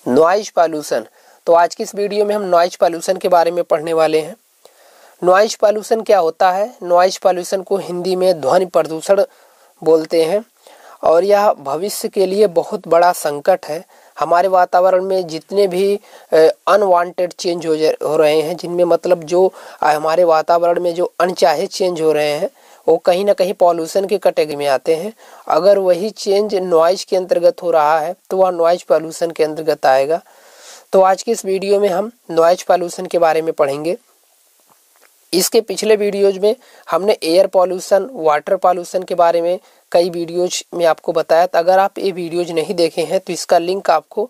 Noise pollution. तो आज की इस वीडियो में हम नॉइज पॉल्यूशन के बारे में पढ़ने वाले हैं। नॉइज पॉल्यूशन क्या होता है? नॉइज पॉल्यूशन को हिंदी में ध्वनि प्रदूषण बोलते हैं और यह भविष्य के लिए बहुत बड़ा संकट है। हमारे वातावरण में जितने भी अनवांटेड चेंज हो रहे हैं, जिनमें मतलब जो हमारे वातावरण में जो अनचाहे चेंज हो रहे हैं, वो कहीं ना कहीं पॉल्यूशन की कैटेगरी में आते हैं। अगर वही चेंज नॉइज के अंतर्गत हो रहा है तो वह नॉइज पॉल्यूशन के अंतर्गत आएगा। तो आज की इस वीडियो में हम नॉइज पॉल्यूशन के बारे में पढ़ेंगे। इसके पिछले वीडियोज में हमने एयर पॉल्यूशन, वाटर पॉल्यूशन के बारे में कई वीडियोज में आपको बताया। तो अगर आप ये वीडियोज नहीं देखे हैं तो इसका लिंक आपको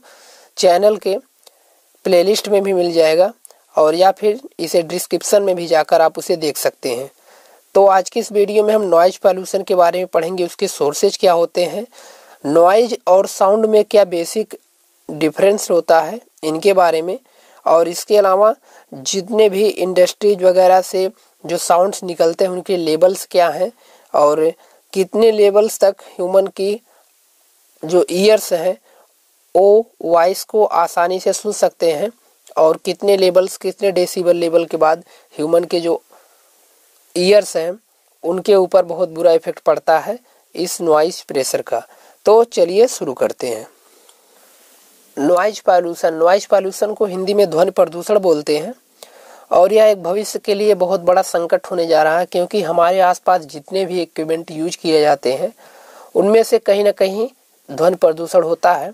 चैनल के प्लेलिस्ट में भी मिल जाएगा और या फिर इसे डिस्क्रिप्शन में भी जाकर आप उसे देख सकते हैं। तो आज की इस वीडियो में हम नॉइज पॉल्यूशन के बारे में पढ़ेंगे, उसके सोर्सेज क्या होते हैं, नॉइज और साउंड में क्या बेसिक डिफरेंस होता है इनके बारे में, और इसके अलावा जितने भी इंडस्ट्रीज वगैरह से जो साउंड्स निकलते हैं उनके लेवल्स क्या हैं और कितने लेवल्स तक ह्यूमन की जो ईयर्स हैं वो वॉइस को आसानी से सुन सकते हैं और कितने लेवल्स, कितने डेसिबल लेवल के बाद ह्यूमन के जो ईयर्स हैं उनके ऊपर बहुत बुरा इफेक्ट पड़ता है इस नॉइज प्रेशर का। तो चलिए शुरू करते हैं। Noise pollution. नॉइज पॉल्यूशन को हिंदी में ध्वनि प्रदूषण बोलते हैं और यह एक भविष्य के लिए बहुत बड़ा संकट होने जा रहा है, क्योंकि हमारे आसपास जितने भी इक्विपमेंट यूज किए जाते हैं उनमें से कहीं ना कहीं ध्वनि प्रदूषण होता है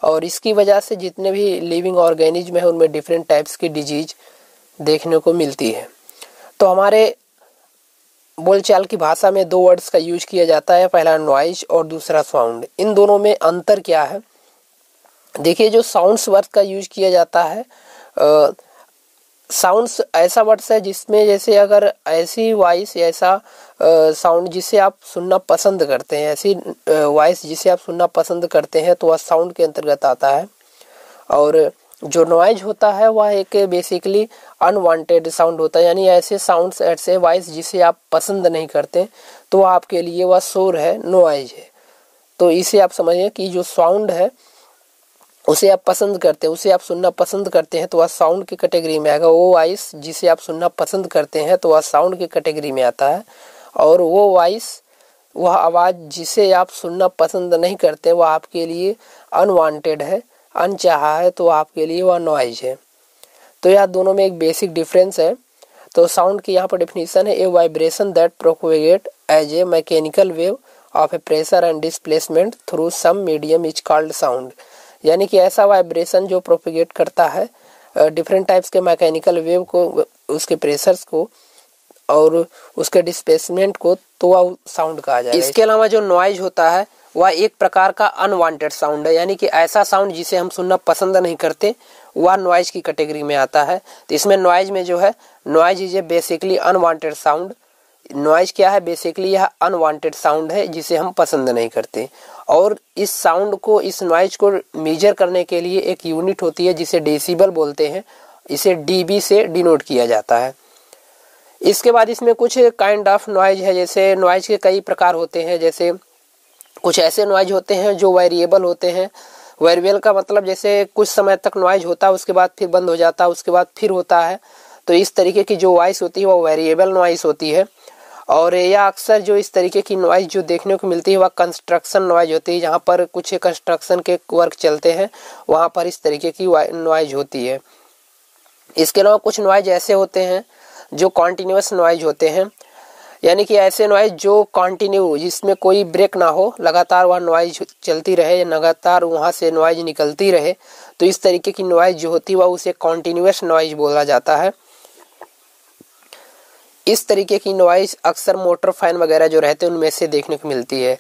और इसकी वजह से जितने भी लिविंग ऑर्गेनिज्म है उनमें डिफरेंट टाइप्स की डिजीज देखने को मिलती है। तो हमारे बोलचाल की भाषा में दो वर्ड्स का यूज किया जाता है, पहला नॉइज और दूसरा साउंड। इन दोनों में अंतर क्या है? देखिए, जो साउंड्स वर्ड का यूज किया जाता है, साउंड्स ऐसा वर्ड्स है जिसमें जैसे अगर ऐसी वॉइस, ऐसा साउंड जिसे आप सुनना पसंद करते हैं, ऐसी वॉइस जिसे आप सुनना पसंद करते हैं तो वह साउंड के अंतर्गत आता है। और जो नॉइज होता है वह एक बेसिकली अनवांटेड साउंड होता है, यानी ऐसे साउंड्स, ऐसे वॉइस जिसे आप पसंद नहीं करते तो आपके लिए वह शोर है, नॉइज है। तो इसे आप समझिए कि जो साउंड है उसे आप पसंद करते हैं, उसे आप सुनना पसंद करते हैं तो वह साउंड की कैटेगरी में आएगा। वो वॉइस जिसे आप सुनना पसंद करते हैं तो वह साउंड की कैटेगरी में आता है, और वो वॉइस, वह आवाज़ जिसे आप सुनना पसंद नहीं करते वह आपके लिए अनवांटेड है, अनचाहा है, तो आपके लिए वह नॉइज है। तो यह दोनों में एक बेसिक डिफरेंस है। तो साउंड की यहाँ पर डेफिनेशन है, a vibration that propagate as a mechanical wave of a pressure and displacement through some medium is called sound. यानी कि ऐसा वाइब्रेशन जो प्रोपेगेट करता है डिफरेंट टाइप्स के मैकेनिकल वेव को, उसके प्रेशर्स को और उसके डिस्प्लेसमेंट को, तो वह साउंड कहा जाएगा। इसके अलावा जो नॉइज होता है वह एक प्रकार का अनवांटेड साउंड है, यानी कि ऐसा साउंड जिसे हम सुनना पसंद नहीं करते वह नॉइज की कैटेगरी में आता है। तो इसमें नॉइज में जो है, noise is a basically unwanted sound. Noise क्या है? बेसिकली यह अनवांटेड साउंड है जिसे हम पसंद नहीं करते, और इस साउंड को, इस नॉइज को मेजर करने के लिए एक यूनिट होती है जिसे डेसिबल बोलते हैं। इसे डीबी से डिनोट किया जाता है। इसके बाद इसमें कुछ काइंड ऑफ नॉइज है, जैसे नॉइज के कई प्रकार होते हैं। जैसे कुछ ऐसे नॉइज होते हैं जो वेरिएबल होते हैं। वेरिएबल का मतलब जैसे कुछ समय तक नॉइज होता है, उसके बाद फिर बंद हो जाता है, उसके बाद फिर होता है। तो इस तरीके की जो वॉइस होती है वो वेरिएबल नॉइज होती है। और या अक्सर जो इस तरीके की नॉइज जो देखने को मिलती है वह कंस्ट्रक्शन नॉइज होती है, जहाँ पर कुछ कंस्ट्रक्शन के वर्क चलते हैं वहाँ पर इस तरीके की नॉइज होती है। इसके अलावा कुछ नॉइज ऐसे होते हैं जो कॉन्टिन्यूअस नॉइज होते हैं, यानी कि ऐसे नॉइज जो कंटिन्यू, जिसमें कोई ब्रेक ना हो, लगातार वह नॉइज चलती रहे, लगातार वहाँ से नॉइज निकलती रहे। तो इस तरीके की नॉइज जो होती है वह उसे कॉन्टिन्यूअस नॉइज बोला जाता है। इस तरीके की नॉइज अक्सर मोटर फैन वगैरह जो रहते हैं उनमें से देखने को मिलती है।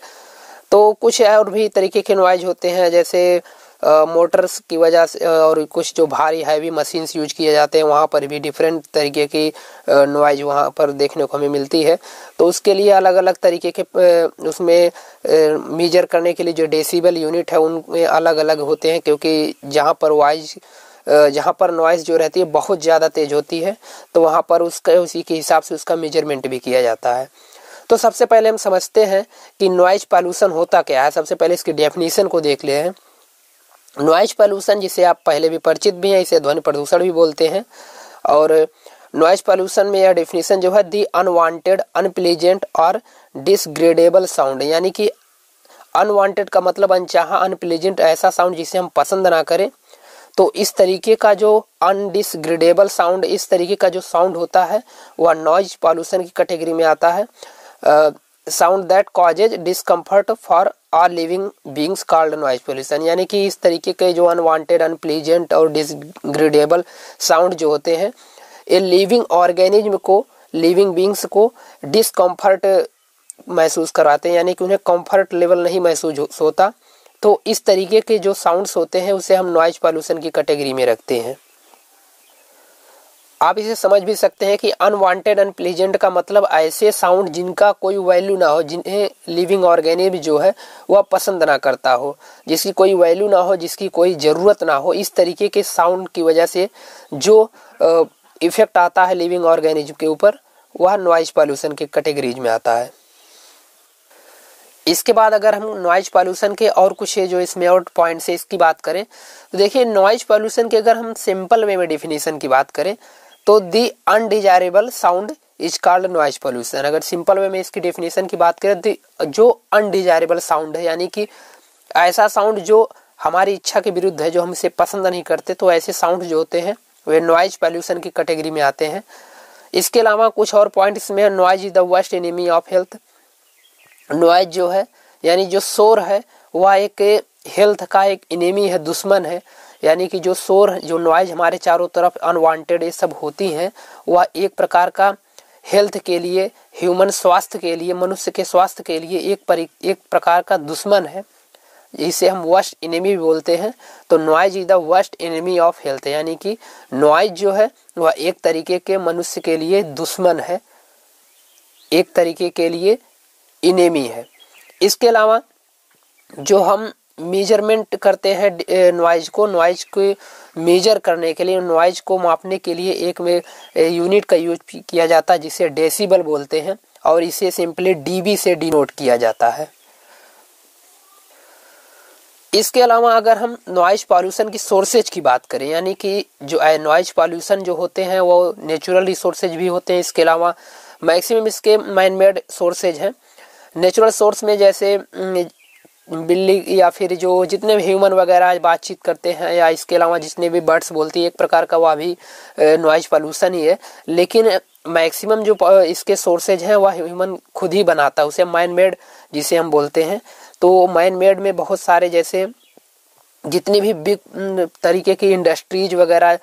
तो कुछ और भी तरीके के नॉइज होते हैं, जैसे मोटर्स की वजह से और कुछ जो भारी हैवी मशीन्स यूज किए जाते हैं वहाँ पर भी डिफरेंट तरीके की नॉइज वहाँ पर देखने को हमें मिलती है। तो उसके लिए अलग अलग तरीके के उसमें मेजर करने के लिए जो डेसिबल यूनिट है उनमें अलग अलग होते हैं, क्योंकि जहाँ पर नॉइज जो रहती है बहुत ज़्यादा तेज होती है तो वहाँ पर उसी के हिसाब से उसका मेजरमेंट भी किया जाता है। तो सबसे पहले हम समझते हैं कि नॉइज पॉल्यूशन होता क्या है। सबसे पहले इसकी डेफिनेशन को देख ले हैं। नॉइज पॉल्यूशन जिसे आप पहले भी परिचित भी हैं, इसे ध्वनि प्रदूषण भी बोलते हैं। और नॉइज पॉल्यूशन में यह डेफिनेशन जो है दी अनवांटेड, अनप्लीजेंट और डिसग्रेडेबल साउंड, यानी कि अनवांटेड का मतलब अनचाहा, अनप्लीजेंट ऐसा साउंड जिसे हम पसंद ना करें। तो इस तरीके का जो अनडिसग्रेडेबल साउंड, इस तरीके का जो साउंड होता है वह नॉइज पॉल्यूशन की कैटेगरी में आता है। Sound that causes discomfort for all living beings called noise pollution, यानी कि इस तरीके के जो अनवांटेड, अनप्लीजेंट और डिसग्रेडेबल साउंड जो होते हैं ये लिविंग ऑर्गेनिज्म को, लिविंग बीइंग्स को डिस्कम्फर्ट महसूस कराते हैं, यानी कि उन्हें कंफर्ट लेवल नहीं महसूस होता। तो इस तरीके के जो साउंड्स होते हैं उसे हम नॉइज पॉल्यूशन की कैटेगरी में रखते हैं। आप इसे समझ भी सकते हैं कि अनवांटेड, अनप्लीजेंट का मतलब ऐसे साउंड जिनका कोई वैल्यू ना हो, जिन्हें लिविंग ऑर्गेनिज्म जो है वह पसंद ना करता हो, जिसकी कोई वैल्यू ना हो, जिसकी कोई ज़रूरत ना हो। इस तरीके के साउंड की वजह से जो इफेक्ट आता है लिविंग ऑर्गेनिज्म के ऊपर, वह नॉइज पॉल्यूशन के कैटेगरीज में आता है। इसके बाद अगर हम नॉइज पॉल्यूशन के और कुछ जो इसमें और पॉइंट से इसकी बात करें तो देखिए, नॉइज पॉल्यूशन के अगर हम सिंपल वे में डेफिनेशन की बात करें तो the undesirable sound is called noise pollution. अगर सिंपल वे में इसकी डेफिनेशन की बात करें तो जो अनडिजायरेबल साउंड है, यानी कि ऐसा साउंड जो हमारी इच्छा के विरुद्ध है, जो हम इसे पसंद नहीं करते, तो ऐसे साउंड जो होते हैं वे नॉइज पॉल्यूशन की कैटेगरी में आते हैं। इसके अलावा कुछ और पॉइंट इसमें, noise is the worst enemy of health. Noise जो है यानी जो शोर है वह एक हेल्थ का एक एनिमी है, दुश्मन है। यानी कि जो शोर, जो नॉइज हमारे चारों तरफ अनवांटेड ये सब होती हैं, वह एक प्रकार का हेल्थ के लिए, ह्यूमन स्वास्थ्य के लिए, मनुष्य के स्वास्थ्य के लिए एक प्रकार का दुश्मन है, जिसे हम वर्स्ट एनिमी बोलते हैं। तो noise is the worst enemy of health, यानी कि नॉइज जो है वह एक तरीके के मनुष्य के लिए दुश्मन है, एक तरीके के लिए एनिमी है। इसके अलावा जो हम मेजरमेंट करते हैं नॉइज को मेजर करने के लिए, नॉइज को मापने के लिए एक यूनिट का यूज किया जाता है जिसे डेसिबल बोलते हैं, और इसे सिंपली डीबी से डिनोट किया जाता है। इसके अलावा अगर हम नॉइज पॉल्यूशन की सोर्सेज की बात करें, यानी कि जो नॉइज पॉल्यूशन जो होते हैं वो नेचुरल रिसोर्सेज भी होते हैं। इसके अलावा मैक्सिमम इसके मैन मेड सोर्सेज हैं। नेचुरल सोर्स में जैसे बिल्ली या फिर जो जितने भी ह्यूमन वगैरह बातचीत करते हैं, या इसके अलावा जितने भी बर्ड्स बोलती है, एक प्रकार का वह भी नॉइज पॉल्यूशन ही है। लेकिन मैक्सिमम जो इसके सोर्सेज हैं वह ह्यूमन खुद ही बनाता है, उसे मैन मेड जिसे हम बोलते हैं। तो मैन मेड में बहुत सारे, जैसे जितनी भी बिग तरीके की इंडस्ट्रीज वगैरह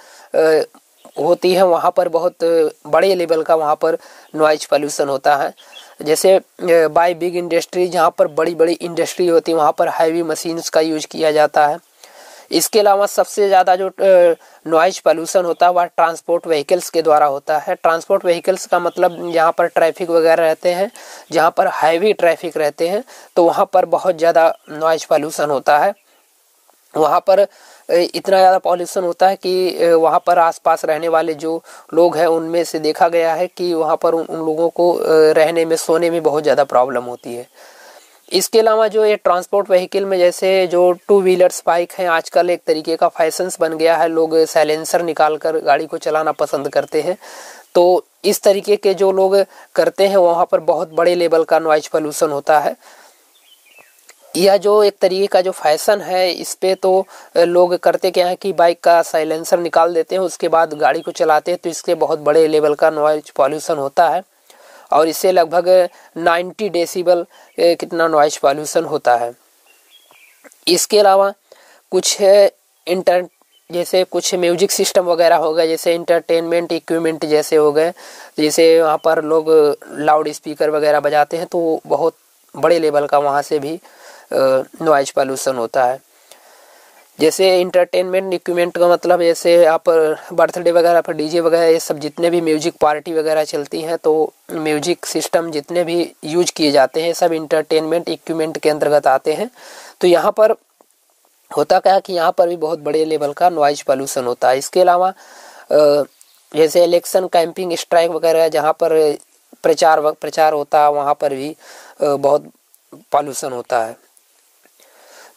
होती है, वहाँ पर बहुत बड़े लेवल का वहाँ पर नॉइज पॉल्यूशन होता है। जैसे बाय बिग इंडस्ट्री, जहाँ पर बड़ी बड़ी इंडस्ट्री होती है, वहाँ पर हैवी मशीन्स का यूज किया जाता है। इसके अलावा सबसे ज़्यादा जो नॉइज पॉल्यूशन होता है वह ट्रांसपोर्ट व्हीकल्स के द्वारा होता है। ट्रांसपोर्ट व्हीकल्स का मतलब जहाँ पर ट्रैफिक वगैरह रहते हैं, जहाँ पर हैवी ट्रैफिक रहते हैं, तो वहाँ पर बहुत ज़्यादा नॉइज पॉल्यूशन होता है। वहाँ पर इतना ज़्यादा पॉल्यूशन होता है कि वहाँ पर आसपास रहने वाले जो लोग हैं उनमें से देखा गया है कि वहाँ पर उन लोगों को रहने में, सोने में बहुत ज़्यादा प्रॉब्लम होती है। इसके अलावा जो ये ट्रांसपोर्ट व्हीकल में, जैसे जो टू व्हीलर्स बाइक हैं, आजकल एक तरीके का फैशंस बन गया है, लोग साइलेंसर निकाल कर गाड़ी को चलाना पसंद करते हैं। तो इस तरीके के जो लोग करते हैं वहाँ पर बहुत बड़े लेवल का नॉइज पॉल्यूशन होता है। यह जो एक तरीके का जो फैशन है, इस पे तो लोग करते क्या है कि बाइक का साइलेंसर निकाल देते हैं, उसके बाद गाड़ी को चलाते हैं, तो इसके बहुत बड़े लेवल का नॉइज पॉल्यूशन होता है। और इससे लगभग 90 डेसिबल कितना नॉइज पॉल्यूशन होता है। इसके अलावा कुछ जैसे कुछ म्यूजिक सिस्टम वगैरह हो गए, जैसे इंटरटेनमेंट इक्विपमेंट जैसे हो गए, जैसे वहाँ पर लोग लाउड स्पीकर वगैरह बजाते हैं, तो बहुत बड़े लेवल का वहाँ से भी नॉइज पॉल्यूशन होता है। जैसे इंटरटेनमेंट इक्विपमेंट का मतलब, जैसे आप बर्थडे वगैरह पर डीजे वगैरह, ये सब जितने भी म्यूजिक पार्टी वगैरह चलती हैं, तो म्यूजिक सिस्टम जितने भी यूज किए जाते हैं सब इंटरटेनमेंट इक्विपमेंट के अंतर्गत आते हैं। तो यहाँ पर होता क्या है कि यहाँ पर भी बहुत बड़े लेवल का नॉइज पॉल्यूशन होता है। इसके अलावा जैसे इलेक्शन कैंपिंग स्ट्राइक वगैरह, जहाँ पर प्रचार होता है, वहाँ पर भी बहुत पॉल्यूशन होता है।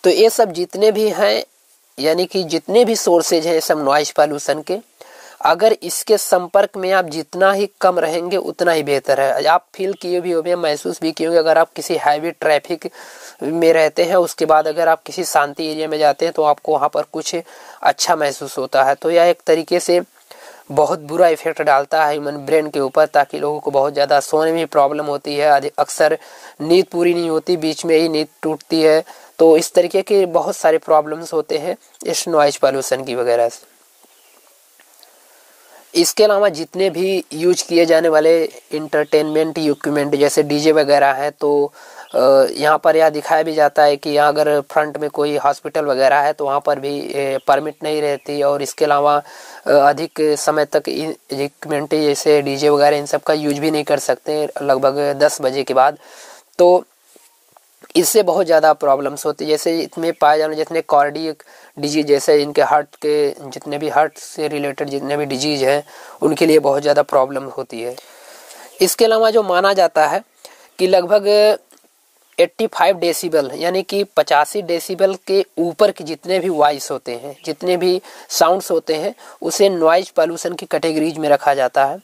तो ये सब जितने भी हैं यानी कि जितने भी सोर्सेज हैं सब नॉइज पॉल्यूशन के, अगर इसके संपर्क में आप जितना ही कम रहेंगे उतना ही बेहतर है। आप फील किए भी होंगे, महसूस भी किए होंगे, अगर आप किसी हैवी ट्रैफिक में रहते हैं उसके बाद अगर आप किसी शांति एरिया में जाते हैं तो आपको वहाँ पर कुछ अच्छा महसूस होता है। तो यह एक तरीके से बहुत बुरा इफेक्ट डालता है ह्यूमन ब्रेन के ऊपर, ताकि लोगों को बहुत ज़्यादा सोने में प्रॉब्लम होती है, अक्सर नींद पूरी नहीं होती, बीच में ही नींद टूटती है। तो इस तरीके के बहुत सारे प्रॉब्लम्स होते हैं इस नॉइज पॉल्यूशन की वगैरह से। इसके अलावा जितने भी यूज किए जाने वाले इंटरटेनमेंट इक्विपमेंट जैसे डीजे वगैरह हैं, तो यहाँ पर यह दिखाया भी जाता है कि यहाँ अगर फ्रंट में कोई हॉस्पिटल वगैरह है तो वहाँ पर भी परमिट नहीं रहती। और इसके अलावा अधिक समय तक इक्विपमेंट जैसे डीजे वगैरह इन सब का यूज भी नहीं कर सकते लगभग 10 बजे के बाद। तो इससे बहुत ज़्यादा प्रॉब्लम्स होती है। जैसे इसमें पाए जाने जितने कार्डियक डिजीज जैसे इनके हार्ट के जितने भी हार्ट से रिलेटेड जितने भी डिजीज हैं उनके लिए बहुत ज़्यादा प्रॉब्लम होती है। इसके अलावा जो माना जाता है कि लगभग 85 डेसिबल यानी कि 85 डेसिबल के ऊपर के जितने भी वॉइस होते हैं, जितने भी साउंड्स होते हैं, उसे नॉइज पॉल्यूशन की कैटेगरीज में रखा जाता है।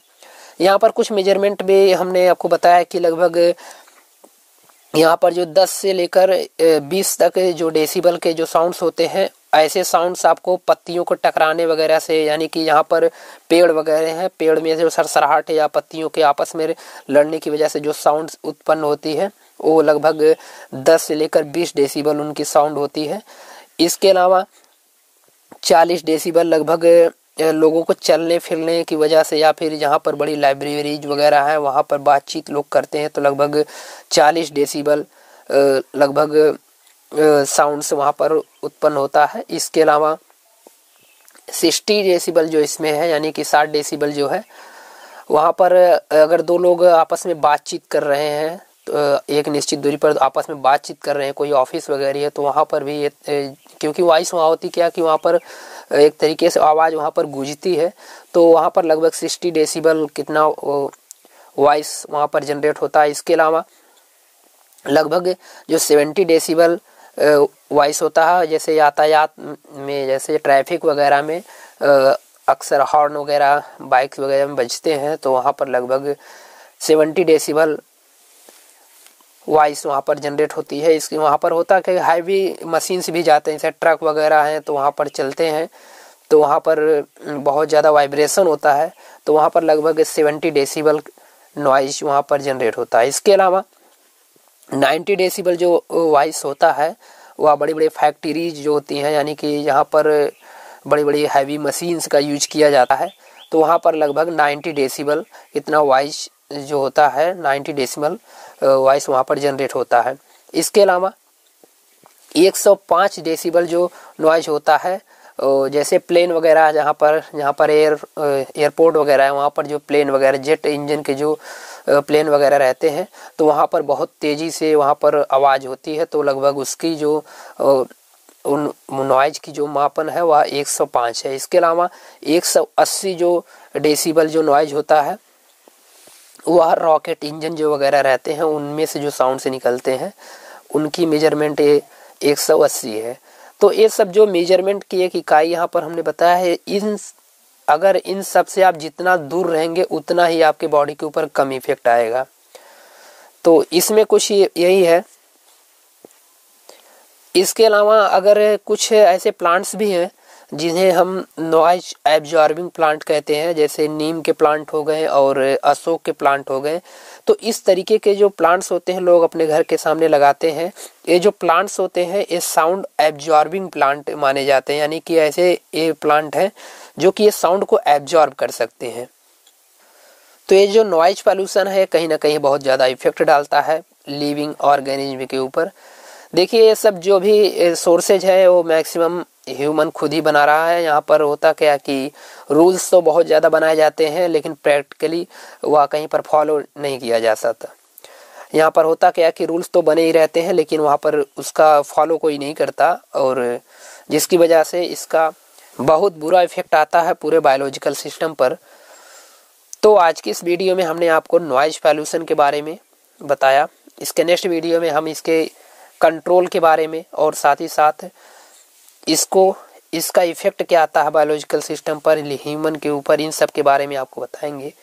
यहाँ पर कुछ मेजरमेंट भी हमने आपको बताया कि लगभग यहाँ पर जो 10 से लेकर 20 तक जो डेसिबल के जो साउंड्स होते हैं, ऐसे साउंड्स आपको पत्तियों को टकराने वगैरह से, यानी कि यहाँ पर पेड़ वगैरह हैं, पेड़ में जो सरसराहट या पत्तियों के आपस में लड़ने की वजह से जो साउंड्स उत्पन्न होती है वो लगभग 10 से लेकर 20 डेसिबल उनकी साउंड होती है। इसके अलावा 40 डेसिबल लगभग लोगों को चलने फिरने की वजह से या फिर जहाँ पर बड़ी लाइब्रेरीज वगैरह हैं वहाँ पर बातचीत लोग करते हैं तो लगभग 40 डेसिबल लगभग साउंड्स वहाँ पर उत्पन्न होता है। इसके अलावा 60 डेसिबल जो इसमें है यानी कि 60 डेसिबल जो है वहाँ पर अगर दो लोग आपस में बातचीत कर रहे हैं तो एक निश्चित दूरी पर आपस में बातचीत कर रहे हैं, कोई ऑफिस वगैरह है तो वहाँ पर भी क्योंकि वॉइस वहाँ होती क्या कि वहाँ पर एक तरीके से आवाज़ वहाँ पर गूंजती है, तो वहाँ पर लगभग 60 डेसिबल कितना वॉइस वहाँ पर जनरेट होता है। इसके अलावा लगभग जो 70 डेसिबल वॉइस होता है जैसे यातायात में, जैसे ट्रैफिक वगैरह में अक्सर हॉर्न वगैरह बाइक्स वगैरह में बजते हैं तो वहाँ पर लगभग 70 डेसिबल वॉइस वहाँ पर जनरेट होती है। इसकी वहाँ पर होता है कि हैवी मशीन्स भी जाते हैं, जैसे ट्रक वगैरह हैं तो वहाँ पर चलते हैं तो वहाँ पर बहुत ज़्यादा वाइब्रेशन होता है, तो वहाँ पर लगभग 70 डेसिबल नॉइज वहाँ पर जनरेट होता है। इसके अलावा 90 डेसिबल जो वॉइस होता है वह बड़ी बड़ी फैक्ट्रीज जो होती हैं, यानी कि यहाँ पर बड़ी बड़ी हैवी मशीन्स का यूज किया जाता है तो वहाँ पर लगभग 90 डेसिबल इतना वॉइस जो होता है 90 डेसिबल वॉइस वहाँ पर जनरेट होता है। इसके अलावा 105 डेसिबल जो नॉइज होता है जैसे प्लेन वगैरह जहाँ पर एयरपोर्ट वगैरह है वहाँ पर जो प्लेन वगैरह जेट इंजन के जो प्लेन वगैरह रहते हैं तो वहाँ पर बहुत तेज़ी से वहाँ पर आवाज़ होती है, तो लगभग उसकी जो उन नॉइज की जो मापन है वह 105 है। इसके अलावा 180 जो डेसिबल जो नॉइज होता है वह रॉकेट इंजन जो वगैरह रहते हैं उनमें से जो साउंड से निकलते हैं उनकी मेजरमेंट 180 है। तो ये सब जो मेजरमेंट की एक इकाई यहाँ पर हमने बताया है, अगर इन सब से आप जितना दूर रहेंगे उतना ही आपके बॉडी के ऊपर कम इफेक्ट आएगा। तो इसमें कुछ यही है। इसके अलावा अगर कुछ ऐसे प्लांट्स भी हैं जिन्हें हम नॉइज एब्जॉर्बिंग प्लांट कहते हैं, जैसे नीम के प्लांट हो गए और अशोक के प्लांट हो गए, तो इस तरीके के जो प्लांट्स होते हैं लोग अपने घर के सामने लगाते हैं। ये जो प्लांट्स होते हैं ये साउंड एब्जॉर्बिंग प्लांट माने जाते हैं, यानी कि ऐसे ये प्लांट हैं जो कि ये साउंड को एब्जॉर्ब कर सकते हैं। तो ये जो नॉइज पॉल्यूशन है कहीं ना कहीं बहुत ज़्यादा इफेक्ट डालता है लिविंग ऑर्गेनिज्म के ऊपर। देखिए ये सब जो भी सोर्सेज है वो मैक्सिमम ह्यूमन खुद ही बना रहा है। यहाँ पर होता क्या कि रूल्स तो बहुत ज़्यादा बनाए जाते हैं लेकिन प्रैक्टिकली वह कहीं पर फॉलो नहीं किया जा सकता। यहाँ पर होता क्या कि रूल्स तो बने ही रहते हैं लेकिन वहाँ पर उसका फॉलो कोई नहीं करता, और जिसकी वजह से इसका बहुत बुरा इफेक्ट आता है पूरे बायोलॉजिकल सिस्टम पर। तो आज की इस वीडियो में हमने आपको नॉइज पॉल्यूशन के बारे में बताया। इसके नेक्स्ट वीडियो में हम इसके कंट्रोल के बारे में और साथ ही साथ इसको इसका इफेक्ट क्या आता है बायोलॉजिकल सिस्टम पर, ह्यूमन के ऊपर, इन सब के बारे में आपको बताएंगे।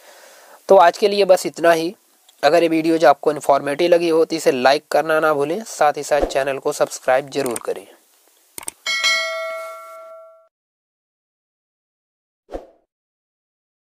तो आज के लिए बस इतना ही। अगर ये वीडियो जो आपको इन्फॉर्मेटिव लगी हो तो इसे लाइक करना ना भूलें, साथ ही साथ चैनल को सब्सक्राइब जरूर करें।